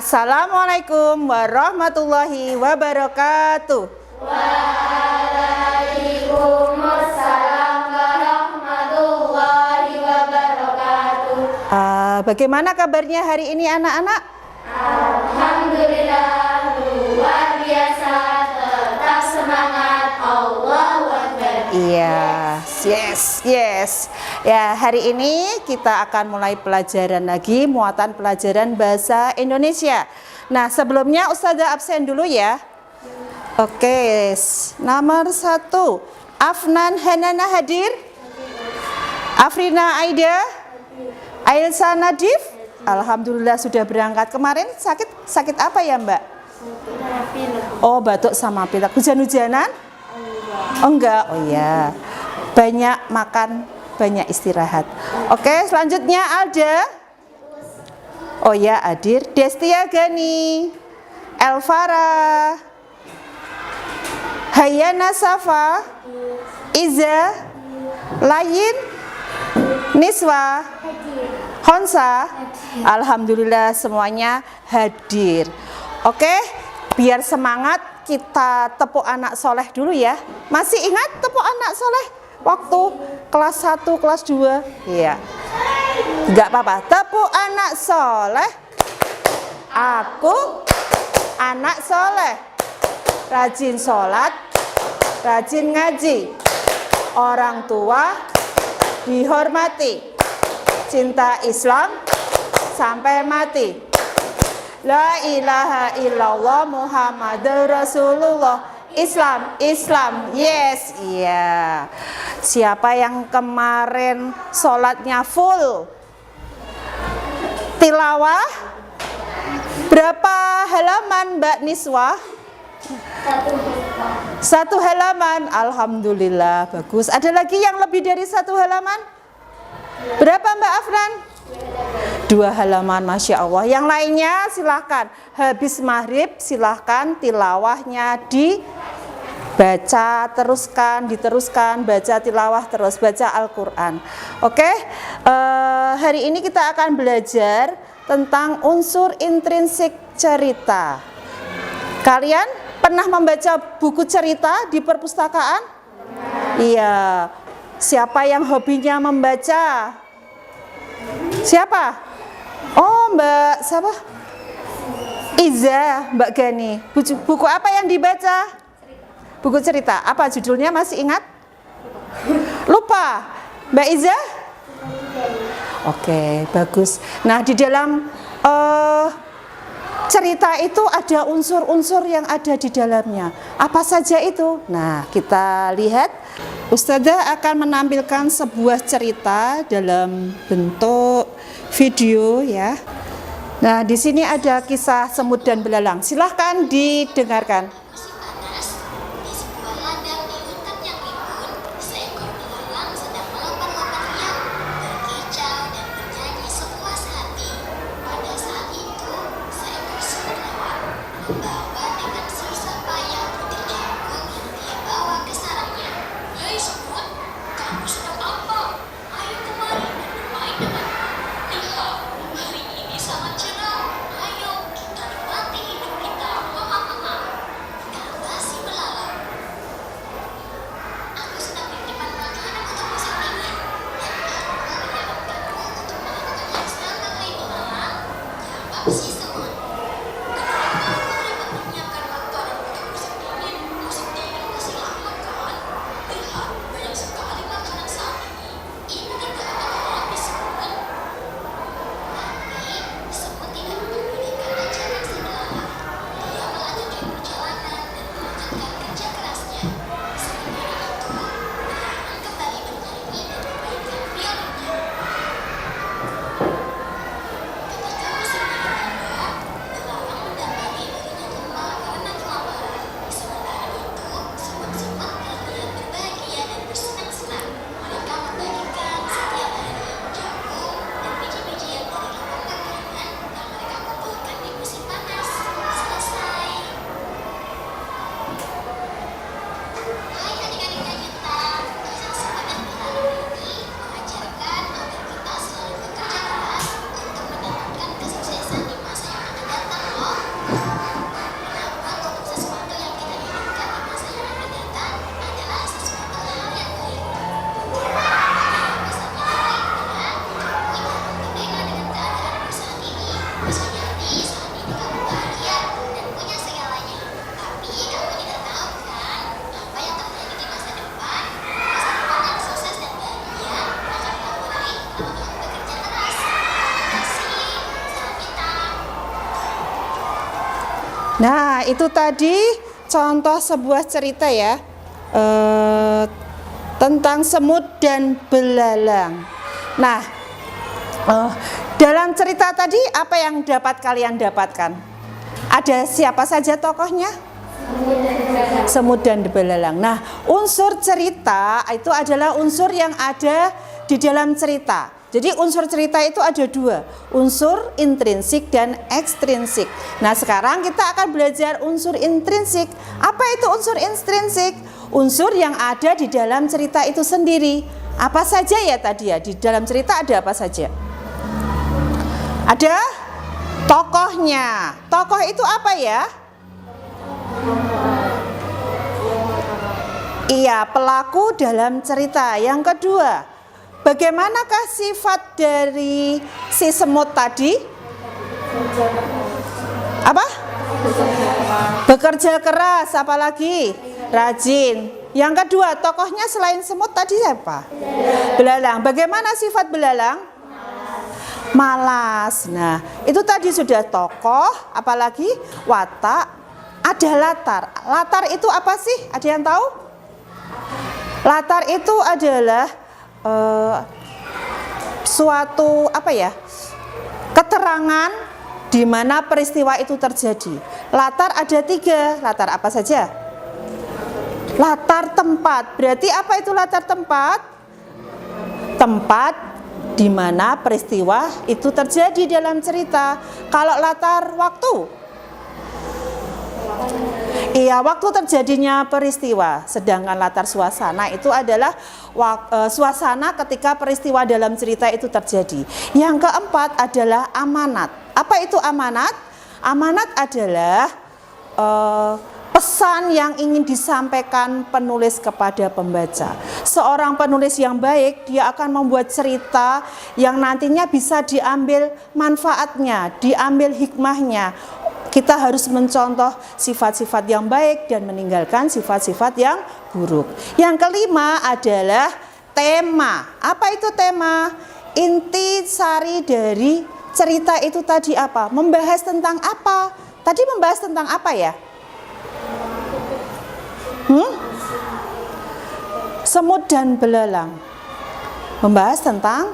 Assalamualaikum warahmatullahi wabarakatuh. Waalaikumsalam warahmatullahi wabarakatuh. Bagaimana kabarnya hari ini anak-anak? Alhamdulillah, luar biasa, tetap semangat, Allahu Akbar. Iya, yes. Ya, hari ini kita akan mulai pelajaran lagi, muatan pelajaran bahasa Indonesia. Nah, sebelumnya Ustazah absen dulu ya. Oke, nomor 1, Afnan Hanana hadir? Afrina Aida? Ailsa Nadif? Alhamdulillah sudah berangkat. Kemarin sakit apa ya Mbak? Oh, batuk sama pilek. Hujan-hujanan? Enggak. Oh ya. Banyak makan, banyak istirahat. Oke, selanjutnya Alda. Oh ya, hadir. Destia Gani, Elvara, Hayana Safa, Iza, Layin, Niswa, Honsa. Alhamdulillah semuanya hadir. Oke, biar semangat kita tepuk anak soleh dulu ya. Masih ingat tepuk anak soleh? Waktu kelas 1, kelas 2. Iya. Enggak apa-apa. Tepuk anak soleh. Aku anak soleh. Rajin sholat, rajin ngaji. Orang tua dihormati. Cinta Islam sampai mati. La ilaha illallah Muhammadur Rasulullah. Islam, yes, iya. Siapa yang kemarin sholatnya full? Tilawah? Berapa halaman Mbak Niswa? 1 halaman, Alhamdulillah, bagus. Ada lagi yang lebih dari 1 halaman? Berapa Mbak Afran? 2 halaman, Masya Allah. Yang lainnya silahkan, habis maghrib silahkan tilawahnya dibaca, diteruskan, baca tilawah terus, baca Al-Quran. Oke, hari ini kita akan belajar tentang unsur intrinsik cerita. Kalian pernah membaca buku cerita di perpustakaan? Iya. Siapa yang hobinya membaca? Siapa? Oh, Mbak siapa? Iza, Mbak Gani. Buku apa yang dibaca? Buku cerita. Apa judulnya, masih ingat? Lupa. Mbak Iza? Oke, bagus. Nah, di dalam cerita itu ada unsur-unsur yang ada di dalamnya. Apa saja itu? Nah, kita lihat. Ustazah akan menampilkan sebuah cerita dalam bentuk video ya. Nah, di sini ada kisah semut dan belalang. Silahkan didengarkan. Nah, itu tadi contoh sebuah cerita ya, tentang semut dan belalang. Nah, dalam cerita tadi apa yang dapat kalian dapatkan? Ada siapa saja tokohnya? Semut dan belalang. Nah, unsur cerita itu adalah unsur yang ada di dalam cerita. Jadi unsur cerita itu ada dua, unsur intrinsik dan ekstrinsik. Nah, sekarang kita akan belajar unsur intrinsik. Apa itu unsur intrinsik? Unsur yang ada di dalam cerita itu sendiri. Apa saja ya tadi ya? Di dalam cerita ada apa saja? Ada tokohnya. Tokoh itu apa ya? Iya, pelaku dalam cerita. Yang kedua, bagaimanakah sifat dari si semut tadi? Apa? Bekerja keras, apalagi? Rajin. Yang kedua, tokohnya selain semut tadi siapa? Belalang. Bagaimana sifat belalang? Malas. Nah, itu tadi sudah tokoh, apalagi watak, ada latar. Latar itu apa sih? Ada yang tahu? Latar itu adalah suatu keterangan di mana peristiwa itu terjadi. Latar ada 3. Latar apa saja? Latar tempat. Berarti apa itu latar tempat? Tempat di mana peristiwa itu terjadi dalam cerita. Kalau latar waktu? Iya, waktu terjadinya peristiwa. Sedangkan latar suasana itu adalah suasana ketika peristiwa dalam cerita itu terjadi. Yang keempat adalah amanat. Apa itu amanat? Amanat adalah pesan yang ingin disampaikan penulis kepada pembaca. Seorang penulis yang baik, dia akan membuat cerita yang nantinya bisa diambil manfaatnya, diambil hikmahnya. Kita harus mencontoh sifat-sifat yang baik dan meninggalkan sifat-sifat yang buruk. Yang kelima adalah tema. Apa itu tema? Inti sari dari cerita itu tadi apa? Membahas tentang apa? Tadi membahas tentang apa ya? Semut dan belalang. Membahas tentang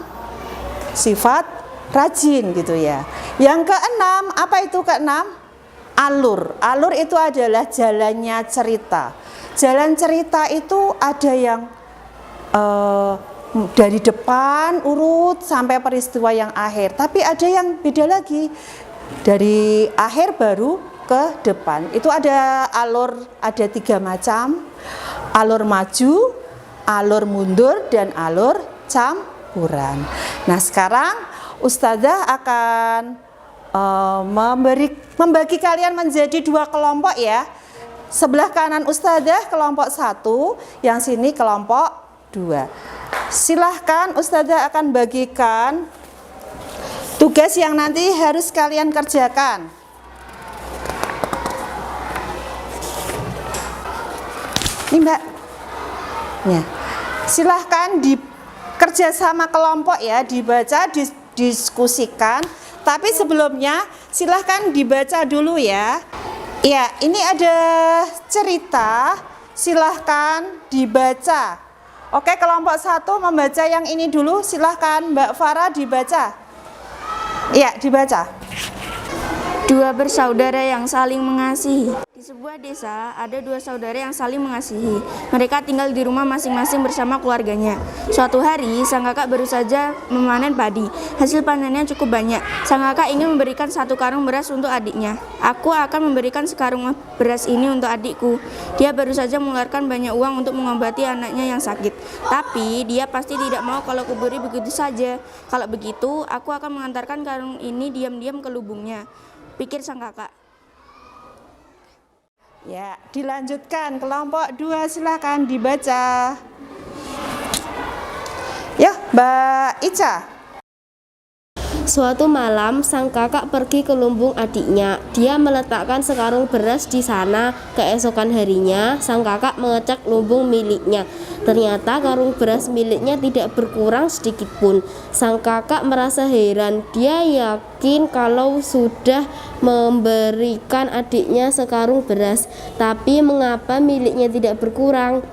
sifat rajin gitu ya. Yang keenam, apa itu keenam? Alur. Alur itu adalah jalannya cerita. Jalan cerita itu ada yang dari depan urut sampai peristiwa yang akhir. Tapi ada yang beda lagi. Dari akhir baru ke depan. Itu ada alur, ada 3 macam. Alur maju, alur mundur, dan alur campuran. Nah, sekarang Ustazah akan membagi kalian menjadi 2 kelompok ya. Sebelah kanan Ustazah kelompok 1, yang sini kelompok 2. Silahkan Ustazah akan bagikan tugas yang nanti harus kalian kerjakan. Ini Mbak ya. Silahkan kerja sama kelompok ya, dibaca, didiskusikan. Tapi sebelumnya silahkan dibaca dulu ya. Ya, ini ada cerita, silahkan dibaca. Oke, kelompok 1 membaca yang ini dulu. Silahkan Mbak Farah dibaca. Ya, dibaca. 2 bersaudara yang saling mengasihi. Di sebuah desa ada 2 saudara yang saling mengasihi. Mereka tinggal di rumah masing-masing bersama keluarganya. Suatu hari, sang kakak baru saja memanen padi. Hasil panennya cukup banyak. Sang kakak ingin memberikan 1 karung beras untuk adiknya. Aku akan memberikan sekarung beras ini untuk adikku. Dia baru saja mengeluarkan banyak uang untuk mengobati anaknya yang sakit. Tapi dia pasti tidak mau kalau kuberi begitu saja. Kalau begitu, aku akan mengantarkan karung ini diam-diam ke lubungnya, pikir sang kakak. Ya, dilanjutkan kelompok 2, silakan dibaca. Ya, Mbak Ica. Suatu malam, sang kakak pergi ke lumbung adiknya. Dia meletakkan sekarung beras di sana. Keesokan harinya, sang kakak mengecek lumbung miliknya. Ternyata karung beras miliknya tidak berkurang sedikit pun. Sang kakak merasa heran. Dia yakin kalau sudah memberikan adiknya sekarung beras. Tapi mengapa miliknya tidak berkurang?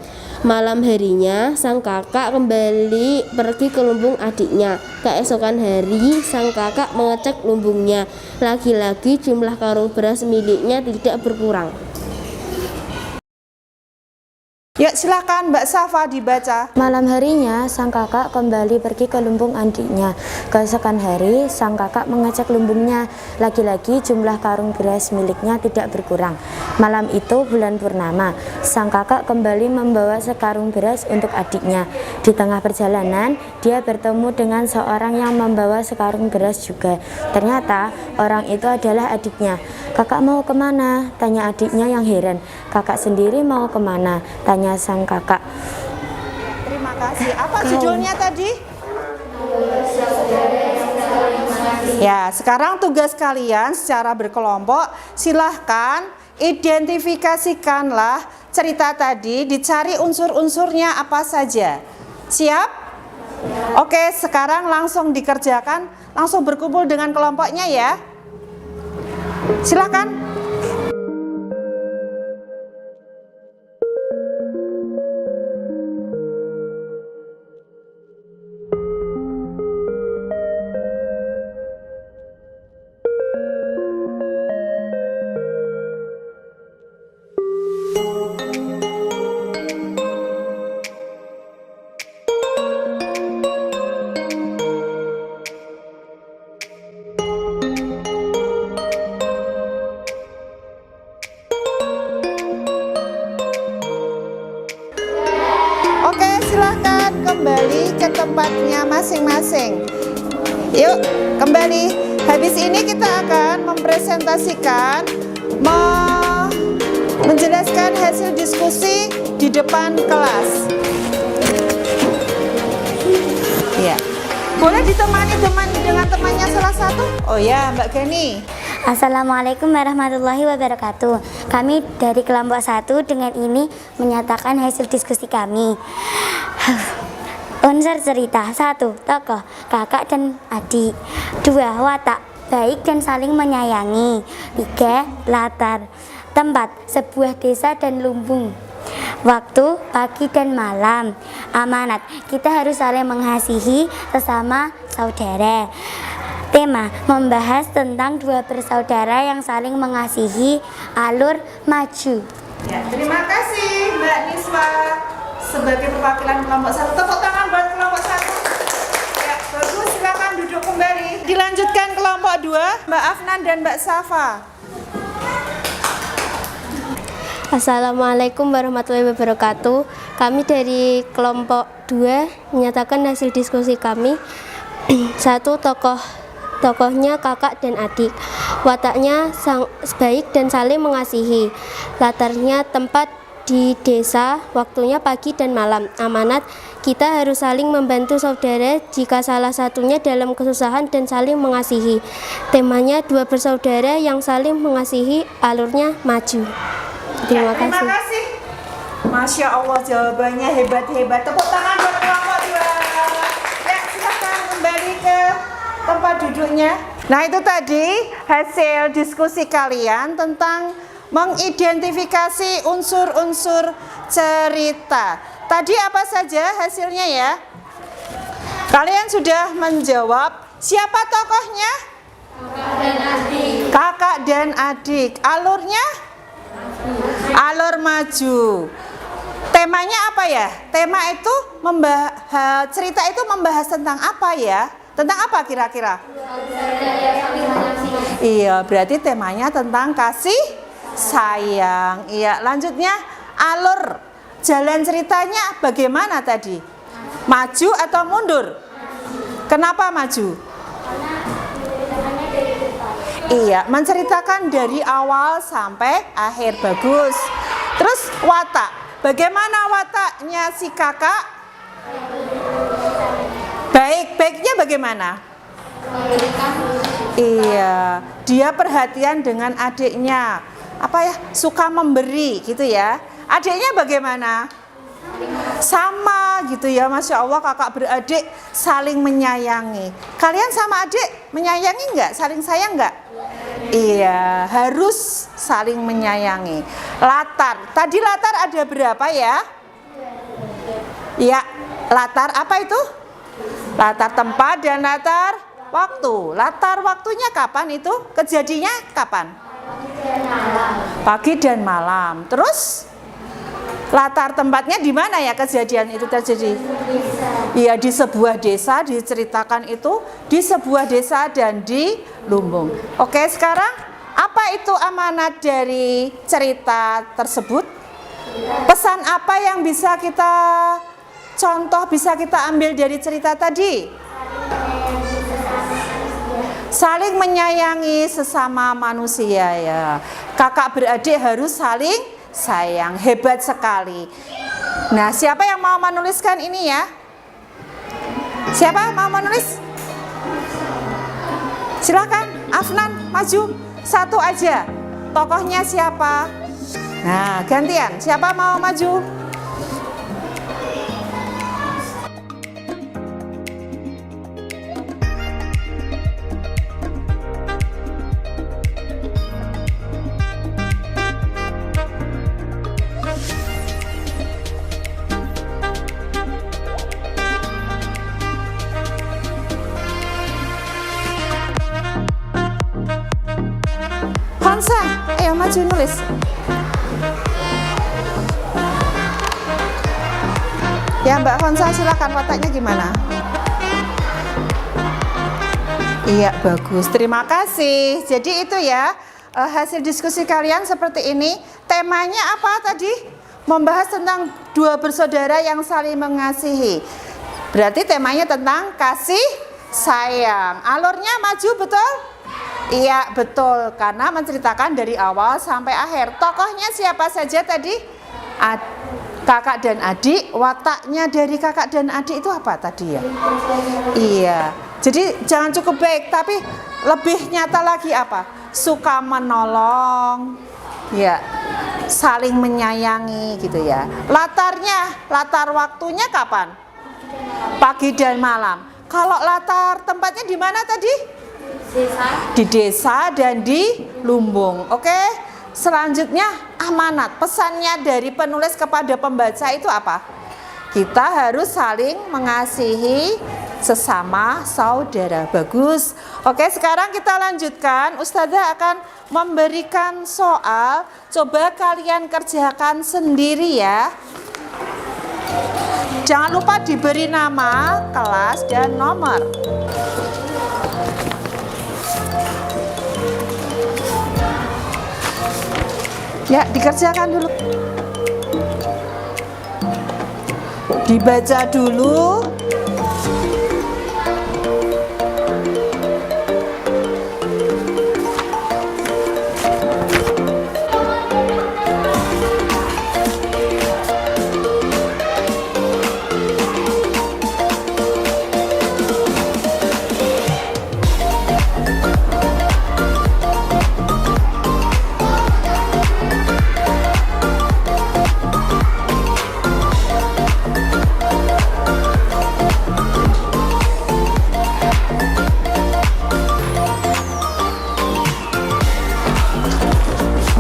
Malam harinya, sang kakak kembali pergi ke lumbung adiknya. Keesokan hari, sang kakak mengecek lumbungnya. Lagi-lagi jumlah karung beras miliknya tidak berkurang. Yuk silakan Mbak Safa dibaca. Malam harinya, sang kakak kembali pergi ke lumbung adiknya. Keesokan hari, sang kakak mengecek lumbungnya. Lagi-lagi jumlah karung beras miliknya tidak berkurang. Malam itu bulan purnama. Sang kakak kembali membawa sekarung beras untuk adiknya. Di tengah perjalanan, dia bertemu dengan seorang yang membawa sekarung beras juga. Ternyata orang itu adalah adiknya. "Kakak mau kemana?" tanya adiknya yang heran. "Kakak sendiri mau kemana?" tanya sang kakak. Terima kasih. Apa judulnya tadi? Ya, sekarang tugas kalian secara berkelompok, silahkan identifikasikanlah cerita tadi, dicari unsur-unsurnya apa saja. Siap? Oke, sekarang langsung dikerjakan, langsung berkumpul dengan kelompoknya ya. Silahkan. Oke, silahkan kembali ke tempatnya masing-masing. Yuk, kembali. Habis ini kita akan mempresentasikan, menjelaskan hasil diskusi di depan kelas. Ya, boleh ditemani dengan temannya salah satu? Oh ya, Mbak Gani. Assalamualaikum warahmatullahi wabarakatuh. Kami dari kelompok 1 dengan ini menyatakan hasil diskusi kami. Unsur cerita: 1. Tokoh, kakak dan adik. 2. Watak, baik dan saling menyayangi. 3. Latar, tempat, sebuah desa dan lumbung. Waktu, pagi dan malam. Amanat, kita harus saling mengasihi sesama saudara. Tema, membahas tentang dua bersaudara yang saling mengasihi. Alur, maju. Ya, terima kasih Mbak Niswa sebagai perwakilan kelompok 1. Tepuk tangan buat kelompok 1. Ya, bagus, silakan duduk kembali. Dilanjutkan kelompok 2, Mbak Afnan dan Mbak Safa. Assalamualaikum warahmatullahi wabarakatuh. Kami dari kelompok 2 menyatakan hasil diskusi kami. 1. Tokohnya kakak dan adik. Wataknya baik dan saling mengasihi. Latarnya tempat di desa, waktunya pagi dan malam. Amanat, kita harus saling membantu saudara jika salah satunya dalam kesusahan dan saling mengasihi. Temanya dua bersaudara yang saling mengasihi, alurnya maju. Terima kasih. Terima kasih. Masya Allah, jawabannya hebat-hebat. Tepuk tangan buat kelompok 2. Ya, silakan kembali ke tempat duduknya. Nah, itu tadi hasil diskusi kalian tentang mengidentifikasi unsur-unsur cerita. Tadi apa saja hasilnya ya? Kalian sudah menjawab. Siapa tokohnya? Kakak dan adik. Kakak dan adik. Alurnya? Alur maju. Temanya apa ya? Tema itu cerita itu membahas tentang apa ya? Tentang apa kira-kira? Iya, berarti temanya tentang kasih sayang. Iya, lanjutnya alur jalan ceritanya bagaimana tadi? Maju atau mundur? Kenapa maju? Iya, menceritakan dari awal sampai akhir. Bagus. Terus watak, bagaimana wataknya si kakak? Baiknya bagaimana? Iya, dia perhatian dengan adiknya. Apa ya? Suka memberi gitu ya. Adiknya bagaimana? Sama gitu ya, Masya Allah, kakak beradik saling menyayangi. Kalian sama adik menyayangi nggak? Saling sayang nggak? Iya, harus saling menyayangi. Latar, tadi latar ada berapa ya? Iya, latar apa itu? Latar tempat dan latar waktu. Latar waktunya kapan itu? Kejadiannya kapan? Pagi dan malam. Terus latar tempatnya di mana ya kejadian itu terjadi? Iya, di sebuah desa, diceritakan itu di sebuah desa dan di lumbung. Oke, sekarang apa itu amanat dari cerita tersebut? Pesan apa yang bisa kita contoh, bisa kita ambil dari cerita tadi? Saling menyayangi sesama manusia ya. Kakak beradik harus saling sayang. Hebat sekali. Nah, siapa yang mau menuliskan ini ya? Siapa mau menulis? Silakan, Afnan, maju. Satu aja. Tokohnya siapa? Nah, gantian. Siapa mau maju? Hansa, ayo maju nulis. Ya Mbak Hansa, silakan, wataknya gimana? Iya, bagus, terima kasih. Jadi itu ya, hasil diskusi kalian seperti ini. Temanya apa tadi? Membahas tentang dua bersaudara yang saling mengasihi. Berarti temanya tentang kasih sayang. Alurnya maju, betul? Iya, betul, karena menceritakan dari awal sampai akhir. Tokohnya siapa saja tadi? Kakak dan adik. Wataknya dari kakak dan adik itu apa tadi ya? Iya, jadi jangan cukup baik, tapi lebih nyata lagi apa? Suka menolong, ya, saling menyayangi gitu ya. Latarnya, latar waktunya kapan? Pagi dan malam. Kalau latar tempatnya di mana tadi? Di desa dan di lumbung. Oke, selanjutnya amanat. Pesannya dari penulis kepada pembaca itu apa? Kita harus saling mengasihi sesama saudara. Bagus. Oke, sekarang kita lanjutkan. Ustazah akan memberikan soal. Coba kalian kerjakan sendiri ya. Jangan lupa diberi nama, kelas, dan nomor. Ya, dikerjakan dulu. Dibaca dulu.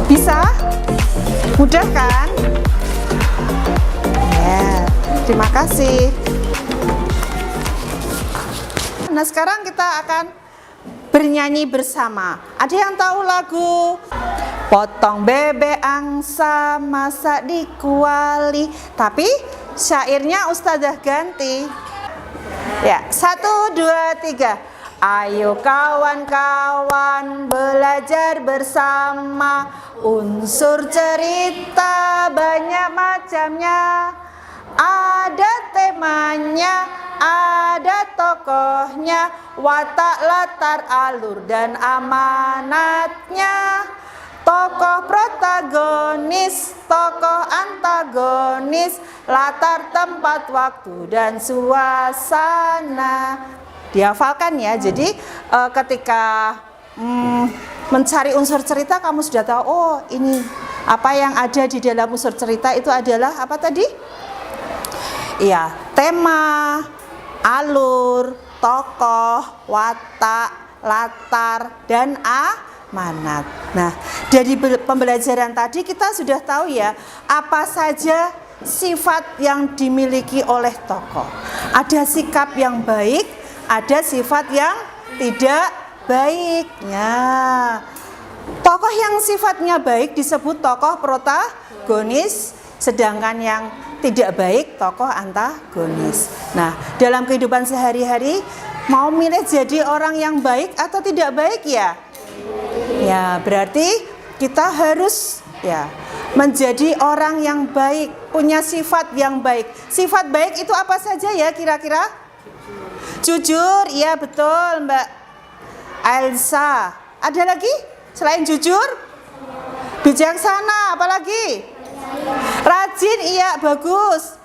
Bisa? Mudah kan? Ya, terima kasih. Nah, sekarang kita akan bernyanyi bersama. Ada yang tahu lagu Potong bebek angsa masak di kuali? Tapi syairnya Ustazah ganti. Ya, 1, 2, 3. Ayo kawan-kawan belajar bersama. Unsur cerita banyak macamnya. Ada temanya, ada tokohnya, watak, latar, alur, dan amanatnya. Tokoh protagonis, tokoh antagonis, latar, tempat, waktu, dan suasana. Dihafalkan ya. Jadi ketika mencari unsur cerita, kamu sudah tahu, oh ini apa yang ada di dalam unsur cerita itu adalah apa tadi? Iya, tema, alur, tokoh, watak, latar, dan amanat. Nah, dari pembelajaran tadi kita sudah tahu ya apa saja sifat yang dimiliki oleh tokoh. Ada sikap yang baik, ada sifat yang tidak baik. Ya. Tokoh yang sifatnya baik disebut tokoh protagonis, sedangkan yang tidak baik tokoh antagonis. Nah, dalam kehidupan sehari-hari mau milih jadi orang yang baik atau tidak baik ya? Ya, berarti kita harus ya menjadi orang yang baik, punya sifat yang baik. Sifat baik itu apa saja ya kira-kira? Jujur, iya betul Mbak Elsa. Ada lagi selain jujur? Bijaksana, apalagi? Rajin, iya bagus.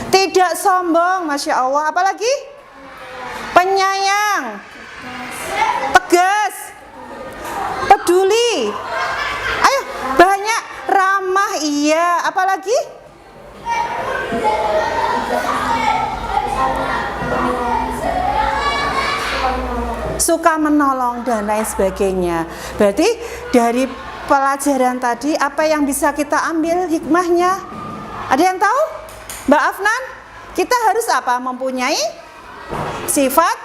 Tidak sombong, Masya Allah. Apalagi? Penyayang, tegas, peduli. Ayo, banyak. Ramah, iya. Apalagi? Suka menolong dan lain sebagainya. Berarti dari pelajaran tadi apa yang bisa kita ambil hikmahnya? Ada yang tahu? Mbak Afnan, kita harus apa? Mempunyai sifat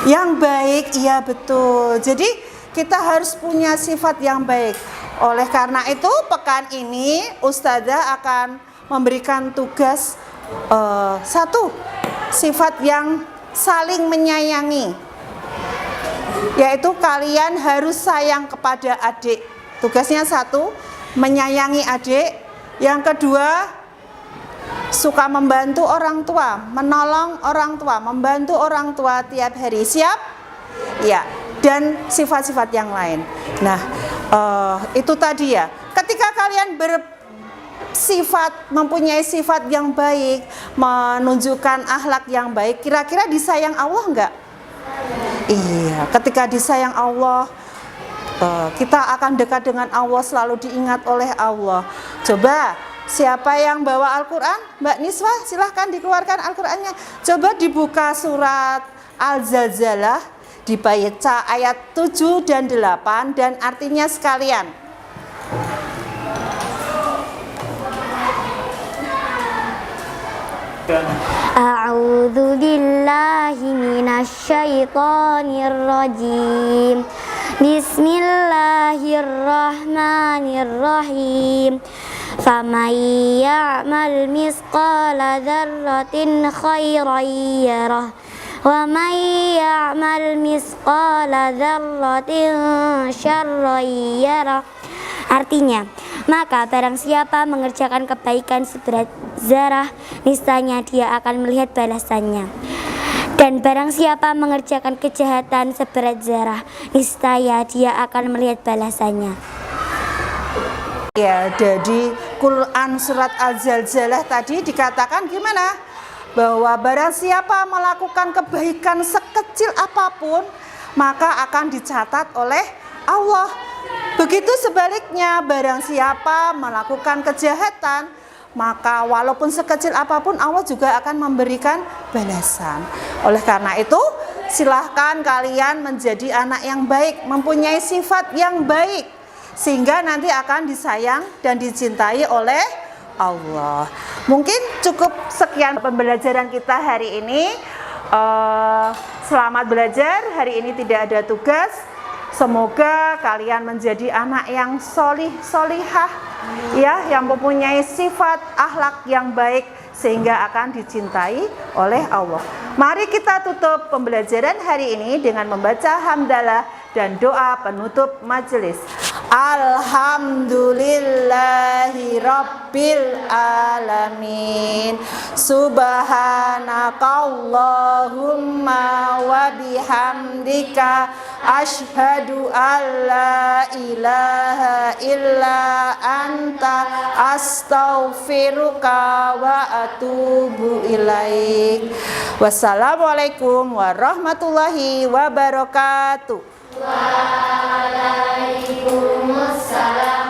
yang baik. Iya betul. Jadi kita harus punya sifat yang baik. Oleh karena itu pekan ini Ustazah akan memberikan tugas satu, sifat yang saling menyayangi, yaitu kalian harus sayang kepada adik. Tugasnya satu, menyayangi adik. Yang kedua, suka membantu orang tua, menolong orang tua, membantu orang tua tiap hari. Siap? Ya. Dan sifat-sifat yang lain. Nah, itu tadi ya. Ketika kalian bersifat, mempunyai sifat yang baik, menunjukkan akhlak yang baik, kira-kira disayang Allah enggak? Iya, ketika disayang Allah, kita akan dekat dengan Allah, selalu diingat oleh Allah. Coba, siapa yang bawa Al-Quran? Mbak Niswa, silahkan dikeluarkan Al-Qurannya. Coba dibuka surat Al-Zalzalah, dibaca ayat 7 dan 8 dan artinya sekalian. A'udzu billahi minasyaitonir rajim. Bismillahirrahmanirrahim. Faman ya'mal misqala dzarratin khairan yarah. Wa may ya'mal misqala dzarratin syarran yarah. Artinya, maka barang siapa mengerjakan kebaikan seberat zarah, niscaya dia akan melihat balasannya. Dan barang siapa mengerjakan kejahatan seberat zarah, niscaya dia akan melihat balasannya. Ya, jadi Quran surat Al-Zalzalah tadi dikatakan gimana? Bahwa barang siapa melakukan kebaikan sekecil apapun, maka akan dicatat oleh Allah. Begitu sebaliknya, barang siapa melakukan kejahatan, maka walaupun sekecil apapun Allah juga akan memberikan balasan. Oleh karena itu, silahkan kalian menjadi anak yang baik, mempunyai sifat yang baik, sehingga nanti akan disayang dan dicintai oleh Allah. Mungkin cukup sekian pembelajaran kita hari ini. Selamat belajar. Hari ini tidak ada tugas. Semoga kalian menjadi anak yang solihah, ya, yang mempunyai sifat akhlak yang baik sehingga akan dicintai oleh Allah. Mari kita tutup pembelajaran hari ini dengan membaca hamdalah dan doa penutup majelis. Alhamdulillahi Rabbil Alamin. Subhanakallahumma wa bihamdika asyhadu an la ilaha illa anta astaghfiruka wa atubu ilaik. Wassalamualaikum warahmatullahi wabarakatuh. Waalaikumsalam.